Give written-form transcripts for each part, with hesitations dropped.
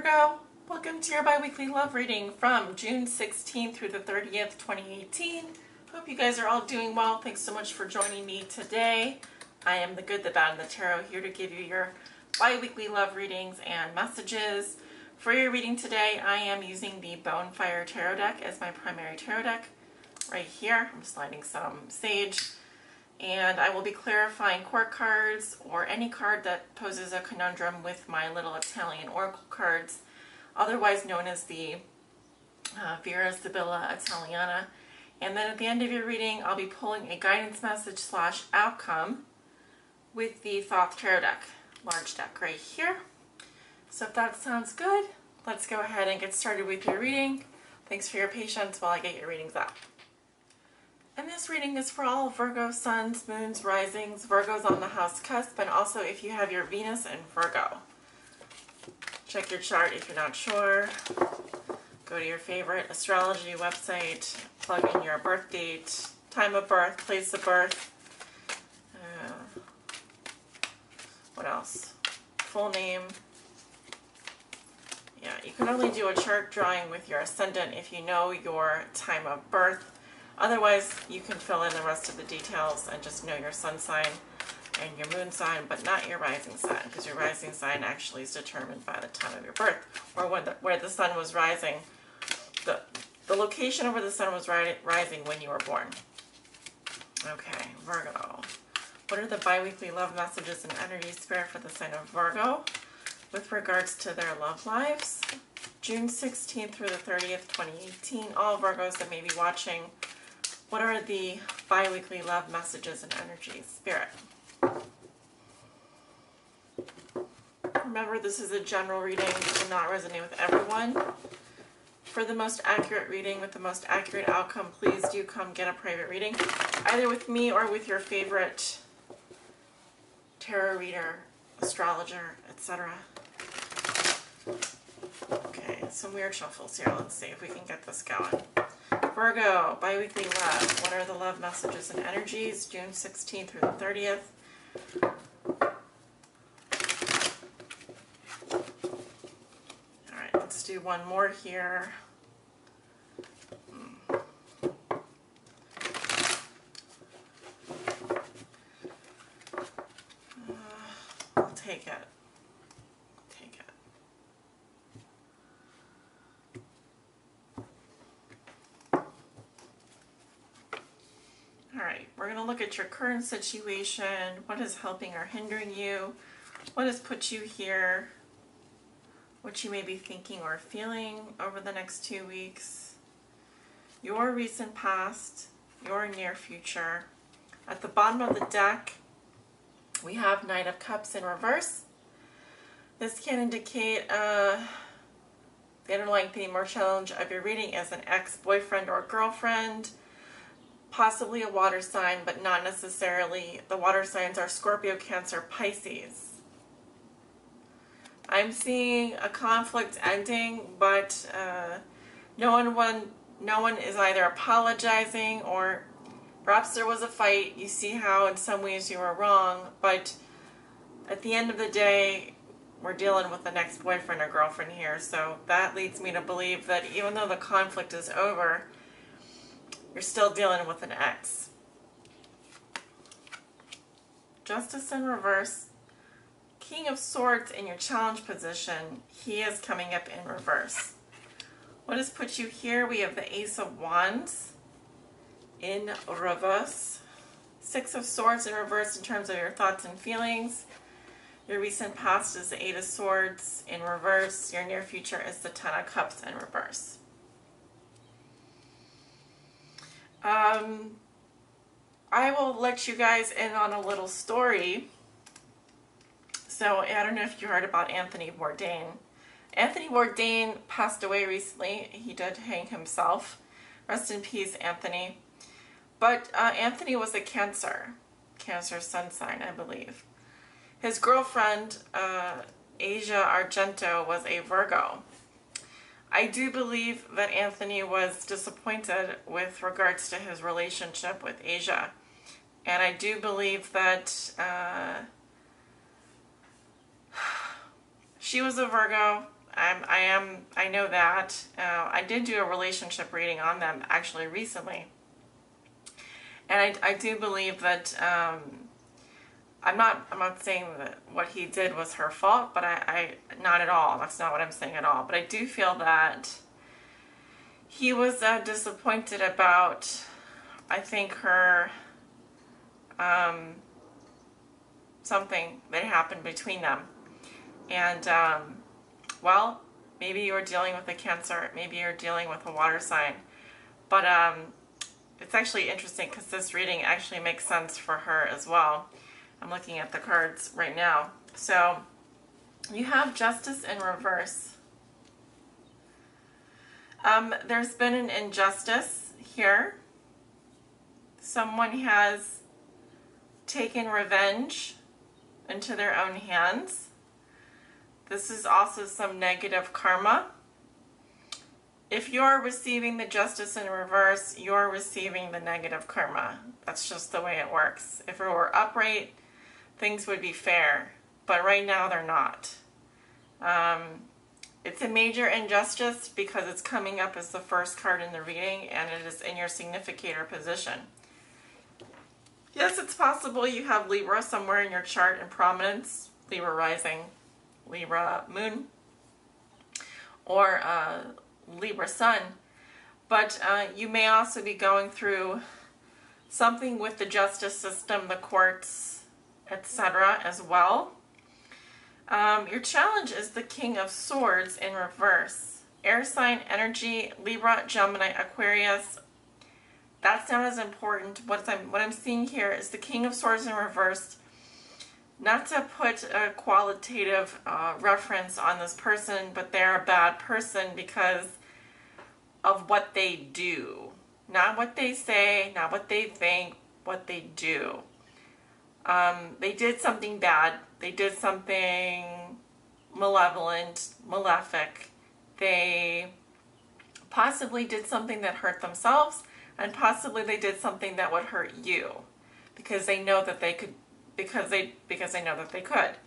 Virgo, welcome to your bi-weekly love reading from June 16th through the 30th, 2018. Hope you guys are all doing well. Thanks so much for joining me today. I am the good, the bad, and the tarot, here to give you your bi-weekly love readings and messages. For your reading today, I am using the Bonefire Tarot deck as my primary tarot deck. Right here, I'm sliding some sage. And I will be clarifying court cards or any card that poses a conundrum with my little Italian oracle cards, otherwise known as the Vera Sibilla Italiana. And then at the end of your reading, I'll be pulling a guidance message / outcome with the Thoth Tarot deck, large deck right here. So if that sounds good, let's go ahead and get started with your reading. Thanks for your patience while I get your readings up. And this reading is for all Virgo Suns, Moons, Risings, Virgos on the house cusp, and also if you have your Venus in Virgo. Check your chart if you're not sure. Go to your favorite astrology website, plug in your birth date, time of birth, place of birth. What else? Full name. Yeah, you can only do a chart drawing with your ascendant if you know your time of birth. Otherwise, you can fill in the rest of the details and just know your sun sign and your moon sign, but not your rising sign, because your rising sign actually is determined by the time of your birth, or where the sun was rising, the location of where the sun was rising when you were born. Okay, Virgo. What are the bi-weekly love messages and energy spirit for the sign of Virgo with regards to their love lives? June 16th through the 30th, 2018. All Virgos that may be watching, what are the bi-weekly love messages and energies? Spirit. Remember, this is a general reading. It will not resonate with everyone. For the most accurate reading with the most accurate outcome, please do come get a private reading, either with me or with your favorite tarot reader, astrologer, etc. Okay, some weird shuffles here. Let's see if we can get this going. Virgo, bi-weekly love. What are the love messages and energies? June 16th through the 30th. Alright, let's do one more here. I'll take it. Alright, we're going to look at your current situation. What is helping or hindering you? What has put you here? What you may be thinking or feeling over the next 2 weeks? Your recent past, your near future. At the bottom of the deck, we have Knight of Cups in reverse. This can indicate the underlying theme or challenge of your reading as an ex-boyfriend or girlfriend. Possibly a water sign, but not necessarily. The water signs are Scorpio, Cancer, Pisces. I'm seeing a conflict ending, but no one is either apologizing, or perhaps there was a fight. You see how in some ways you were wrong, but at the end of the day, we're dealing with the next boyfriend or girlfriend here. So that leads me to believe that even though the conflict is over, you're still dealing with an ex. Justice in reverse. King of Swords in your challenge position. He is coming up in reverse. What has put you here? We have the Ace of Wands in reverse. Six of Swords in reverse in terms of your thoughts and feelings. Your recent past is the Eight of Swords in reverse. Your near future is the Ten of Cups in reverse. I will let you guys in on a little story. So I don't know if you heard about Anthony Bourdain. Anthony Bourdain passed away recently. He did hang himself. Rest in peace, Anthony. But Anthony was a Cancer sun sign, I believe. His girlfriend, Asia Argento, was a Virgo. I do believe that Anthony was disappointed with regards to his relationship with Asia. And I do believe that she was a Virgo. I know that. I did do a relationship reading on them actually recently. And I do believe that, I'm not saying that what he did was her fault, but I not at all. That's not what I'm saying at all. But I do feel that he was disappointed about, I think, her, something that happened between them. And, well, maybe you were dealing with a Cancer, maybe you're dealing with a water sign. But it's actually interesting because this reading actually makes sense for her as well. I'm looking at the cards right now. So you have Justice in reverse. There's been an injustice here. Someone has taken revenge into their own hands. This is also some negative karma. If you're receiving the Justice in reverse, you're receiving the negative karma. That's just the way it works. If it were upright, things would be fair. But right now, they're not. It's a major injustice because it's coming up as the first card in the reading, and it is in your significator position. Yes, it's possible you have Libra somewhere in your chart in prominence, Libra rising, Libra moon, or Libra sun, but you may also be going through something with the justice system, the courts, etc. as well. Your challenge is the King of Swords in reverse. Air sign energy, Libra, Gemini, Aquarius. That's not as important. What I'm seeing here is the King of Swords in reverse. Not to put a qualitative reference on this person, but they're a bad person because of what they do. Not what they say, not what they think, what they do. They did something bad. They did something malevolent, malefic. They possibly did something that hurt themselves, and possibly they did something that would hurt you because they know that they could, because they know that they could.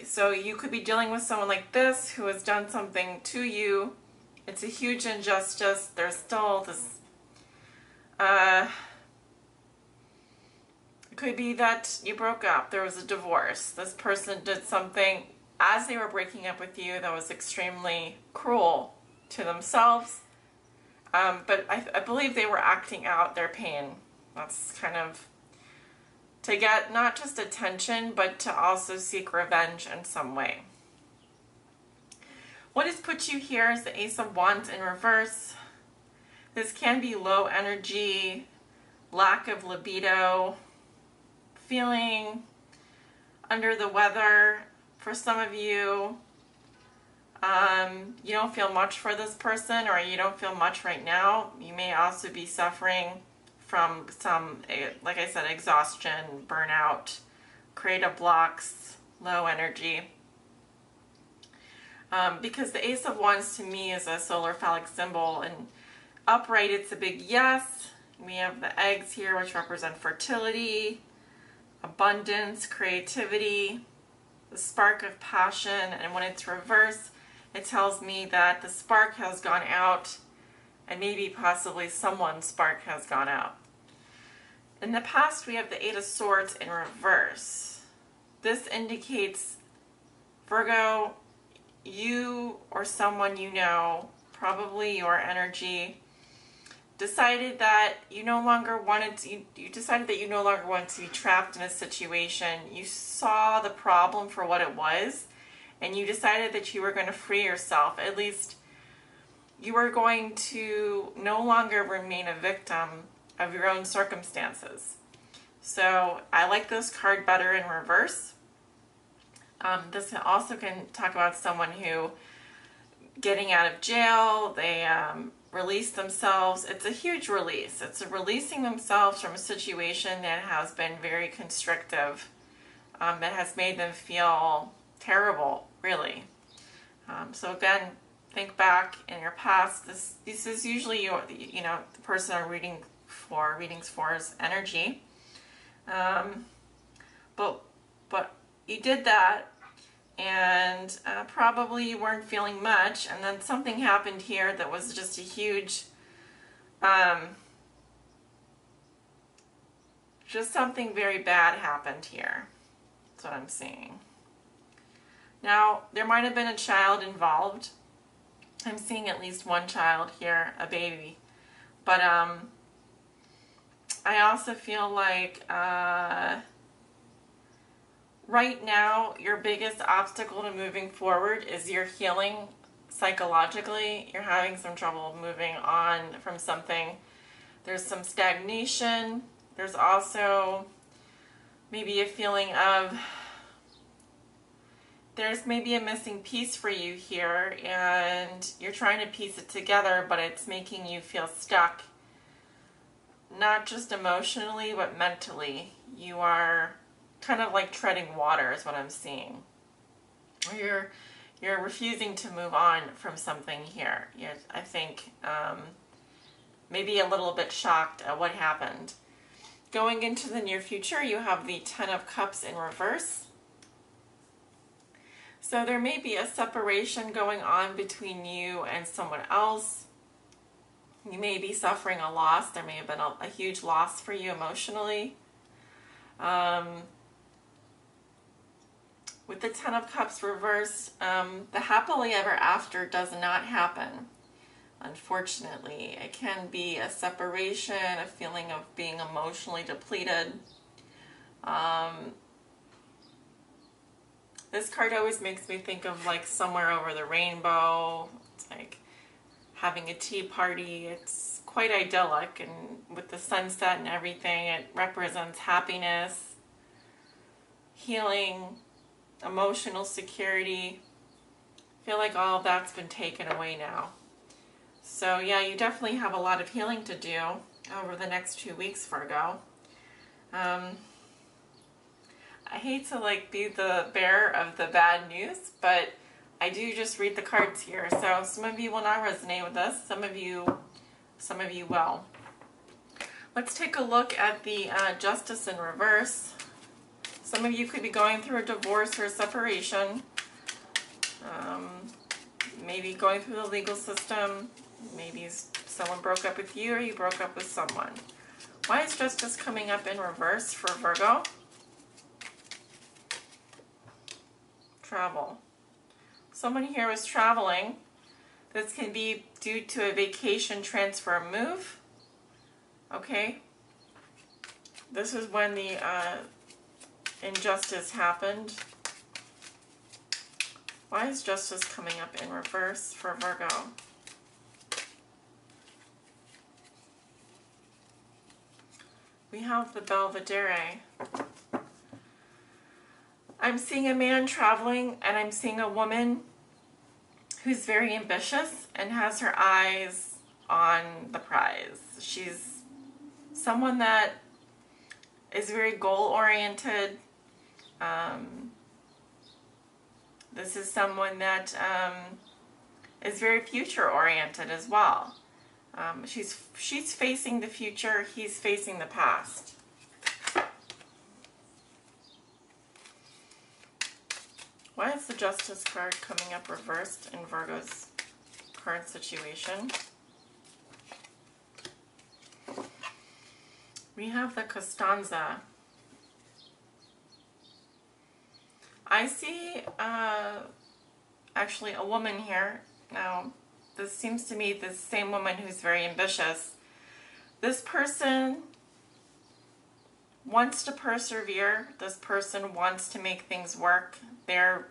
So you could be dealing with someone like this who has done something to you. It's a huge injustice. There's still this, it could be that you broke up. There was a divorce. This person did something as they were breaking up with you that was extremely cruel to themselves. But I believe they were acting out their pain. That's kind of to get not just attention, but to also seek revenge in some way. What has put you here is the Ace of Wands in reverse. This can be low energy, lack of libido, feeling under the weather. For some of you, you don't feel much for this person, or you don't feel much right now. You may also be suffering from some, like I said, exhaustion, burnout, creative blocks, low energy. Because the Ace of Wands to me is a solar phallic symbol, and upright it's a big yes. We have the eggs here, which represent fertility, abundance, creativity, the spark of passion, and when it's reversed, it tells me that the spark has gone out, and maybe possibly someone's spark has gone out. In the past, we have the Eight of Swords in reverse. This indicates, Virgo, you or someone you know, probably your energy, decided that you no longer wanted to, you decided that you no longer wanted to be trapped in a situation. You saw the problem for what it was, and you decided that you were going to free yourself. At least you were going to no longer remain a victim of your own circumstances. So I like this card better in reverse. This also can talk about someone who getting out of jail, they release themselves. It's a huge release. It's a releasing themselves from a situation that has been very constrictive, that has made them feel terrible, really. So again, think back in your past. This is usually your, the person I'm readings for's energy. But you did that, and probably you weren't feeling much, and then something happened here that was just a huge, just something very bad happened here. That's what I'm seeing. Now, there might have been a child involved. I'm seeing at least one child here, a baby. But I also feel like right now your biggest obstacle to moving forward is your healing psychologically. You're having some trouble moving on from something. There's some stagnation. There's also maybe a feeling of there's maybe a missing piece for you here, and you're trying to piece it together, but it's making you feel stuck. Not just emotionally, but mentally. You are kind of like treading water is what I'm seeing. You're refusing to move on from something here. I think maybe a little bit shocked at what happened. Going into the near future, you have the Ten of Cups in reverse. So there may be a separation going on between you and someone else. You may be suffering a loss. There may have been a huge loss for you emotionally. With the Ten of Cups reversed, the happily ever after does not happen. Unfortunately, it can be a separation, a feeling of being emotionally depleted. This card always makes me think of like Somewhere Over the Rainbow. It's like having a tea party. It's quite idyllic, and with the sunset and everything, it represents happiness, healing, emotional security. I feel like all of that's been taken away now. So yeah, you definitely have a lot of healing to do over the next 2 weeks, Virgo. I hate to like be the bearer of the bad news, but I do just read the cards here. So some of you will not resonate with this. Some of you will. Let's take a look at the Justice in reverse. Some of you could be going through a divorce or a separation. Maybe going through the legal system. Maybe someone broke up with you or you broke up with someone. Why is Justice coming up in reverse for Virgo? Travel. Someone here was traveling. This can be due to a vacation, transfer, move. Okay. This is when the injustice happened. Why is Justice coming up in reverse for Virgo? We have the Belvedere. I'm seeing a man traveling, and I'm seeing a woman who's very ambitious and has her eyes on the prize. She's someone that is very goal-oriented. This is someone that is very future-oriented as well. She's facing the future, he's facing the past. Why is the Justice card coming up reversed in Virgo's current situation? We have the Costanza. I see actually a woman here. Now, this seems to me the same woman who's very ambitious. This person wants to persevere. This person wants to make things work. They're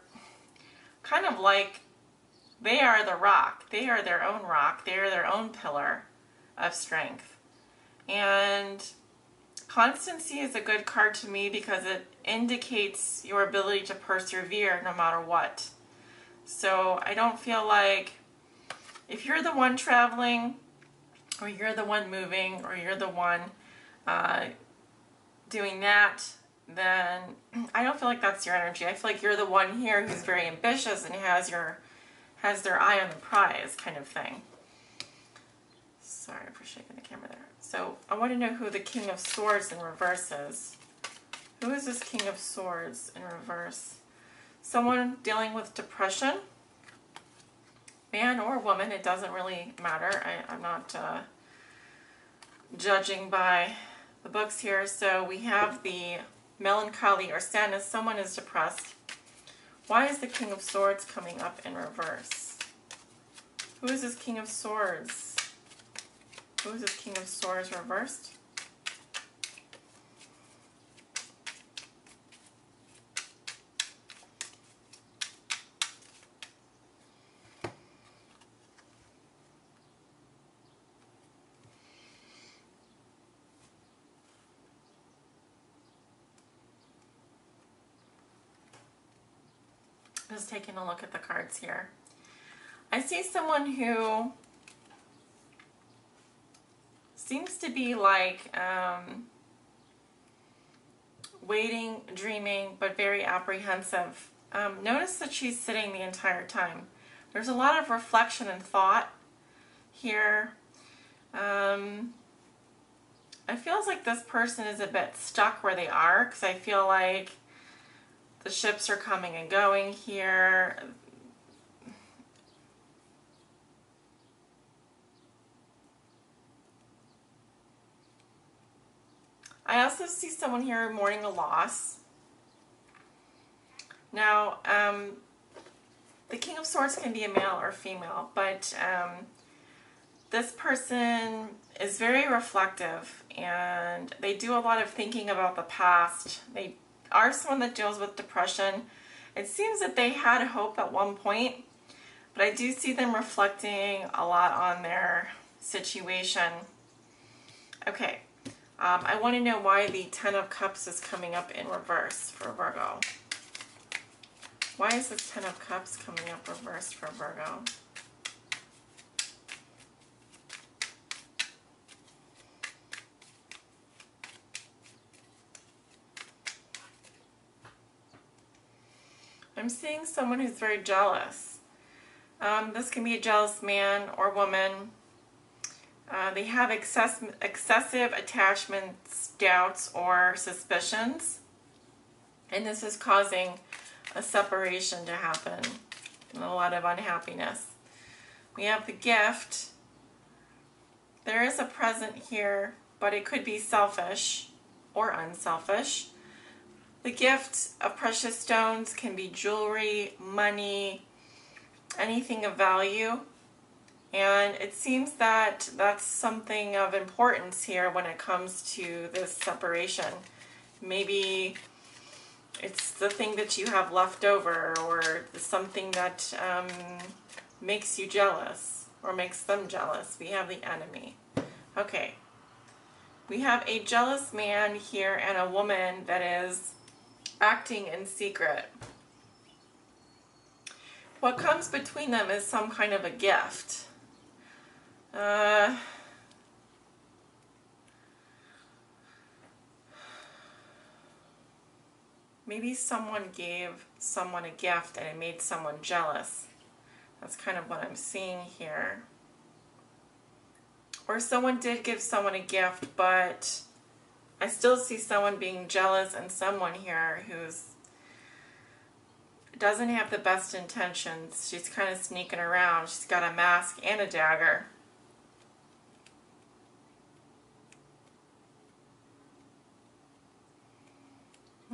kind of like, they are the rock. They are their own rock. They are their own pillar of strength. And constancy is a good card to me because it indicates your ability to persevere no matter what. So I don't feel like if you're the one traveling, or you're the one moving, or you're the one doing that, then I don't feel like that's your energy. I feel like you're the one here who's very ambitious and has their eye on the prize kind of thing. Sorry for shaking the camera there. So I want to know who the King of Swords in reverse is. Who is this King of Swords in reverse? Someone dealing with depression, man or woman, it doesn't really matter. I'm not judging by the books here. So we have the melancholy or sadness. Someone is depressed. Why is the King of Swords coming up in reverse? Who is this King of Swords? Who is this King of Swords reversed? Just taking a look at the cards here. I see someone who seems to be like waiting, dreaming, but very apprehensive. Notice that she's sitting the entire time. There's a lot of reflection and thought here. It feels like this person is a bit stuck where they are, because I feel like the ships are coming and going here. I also see someone here mourning a loss. Now, the King of Swords can be a male or female, but this person is very reflective, and they do a lot of thinking about the past. They are someone that deals with depression. It seems that they had hope at one point, but I do see them reflecting a lot on their situation. Okay, I want to know why the Ten of Cups is coming up in reverse for Virgo. Why is this Ten of Cups coming up reversed for Virgo? I'm seeing someone who's very jealous. This can be a jealous man or woman. They have excessive attachments, doubts, or suspicions. And this is causing a separation to happen and a lot of unhappiness. We have the gift. There is a present here, but it could be selfish or unselfish. The gift of precious stones can be jewelry, money, anything of value. And it seems that that's something of importance here when it comes to this separation. Maybe it's the thing that you have left over, or something that makes you jealous or makes them jealous. We have the Enemy. Okay. We have a jealous man here and a woman that is acting in secret. What comes between them is some kind of a gift. Maybe someone gave someone a gift and it made someone jealous. That's kind of what I'm seeing here. Or someone did give someone a gift, but I still see someone being jealous, and someone here who's doesn't have the best intentions. She's kind of sneaking around. She's got a mask and a dagger.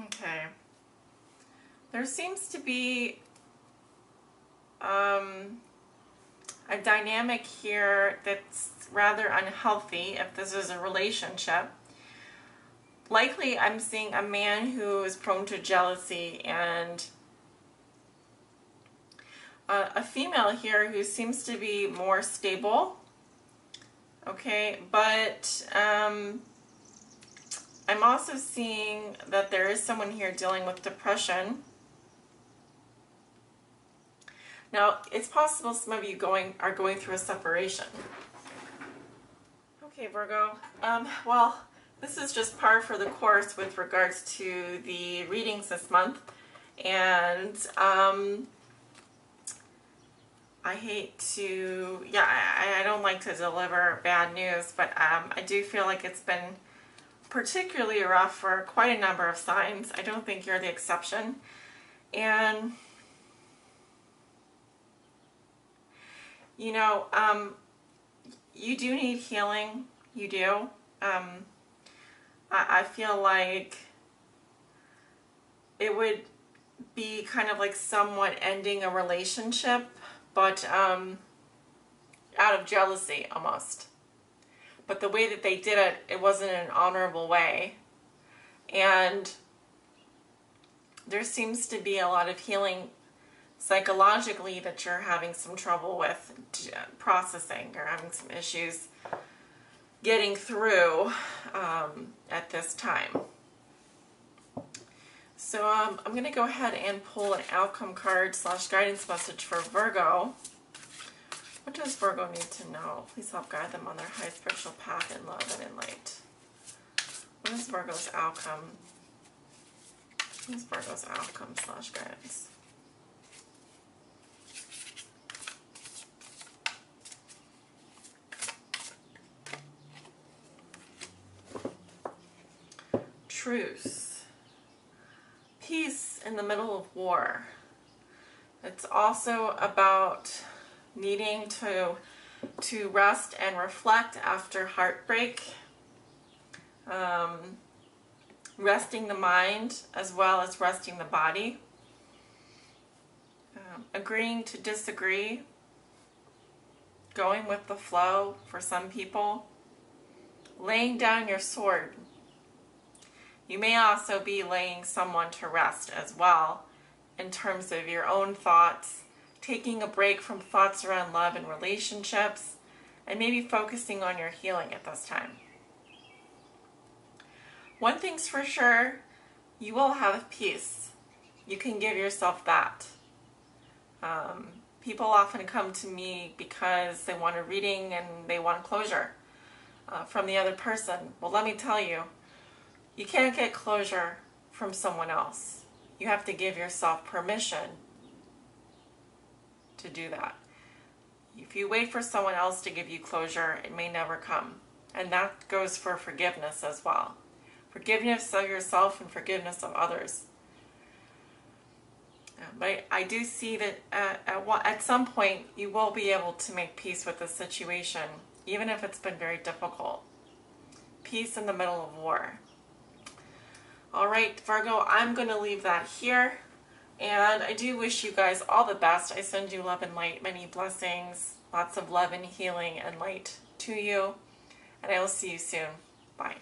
Okay. There seems to be a dynamic here that's rather unhealthy if this is a relationship. Likely I'm seeing a man who is prone to jealousy, and a female here who seems to be more stable. Okay, but I'm also seeing that there is someone here dealing with depression. Now, it's possible some of you are going through a separation. Okay, Virgo. Well, this is just par for the course with regards to the readings this month. And I hate to, I don't like to deliver bad news, but I do feel like it's been particularly rough for quite a number of signs. I don't think you're the exception. And, you know, you do need healing. You do. I feel like it would be kind of like somewhat ending a relationship, but out of jealousy almost. But the way that they did it, it wasn't an honorable way. And there seems to be a lot of healing psychologically that you're having some trouble with processing. You're having some issues getting through at this time. So I'm going to go ahead and pull an outcome card / guidance message for Virgo. What does Virgo need to know? Please help guide them on their high spiritual path in love and in light. What is Virgo's outcome? What is Virgo's outcome / guidance? Truce. Peace in the middle of war. It's also about needing to rest and reflect after heartbreak. Resting the mind as well as resting the body. Agreeing to disagree. Going with the flow for some people. Laying down your sword. You may also be laying someone to rest as well in terms of your own thoughts, taking a break from thoughts around love and relationships, and maybe focusing on your healing at this time. One thing's for sure, you will have peace. You can give yourself that. People often come to me because they want a reading and they want closure from the other person. Well, let me tell you, you can't get closure from someone else. You have to give yourself permission to do that. If you wait for someone else to give you closure, it may never come. And that goes for forgiveness as well. Forgiveness of yourself and forgiveness of others. But I do see that at some point you will be able to make peace with the situation, even if it's been very difficult. Peace in the middle of war. All right, Virgo, I'm going to leave that here. And I do wish you guys all the best. I send you love and light, many blessings, lots of love and healing and light to you. And I will see you soon. Bye.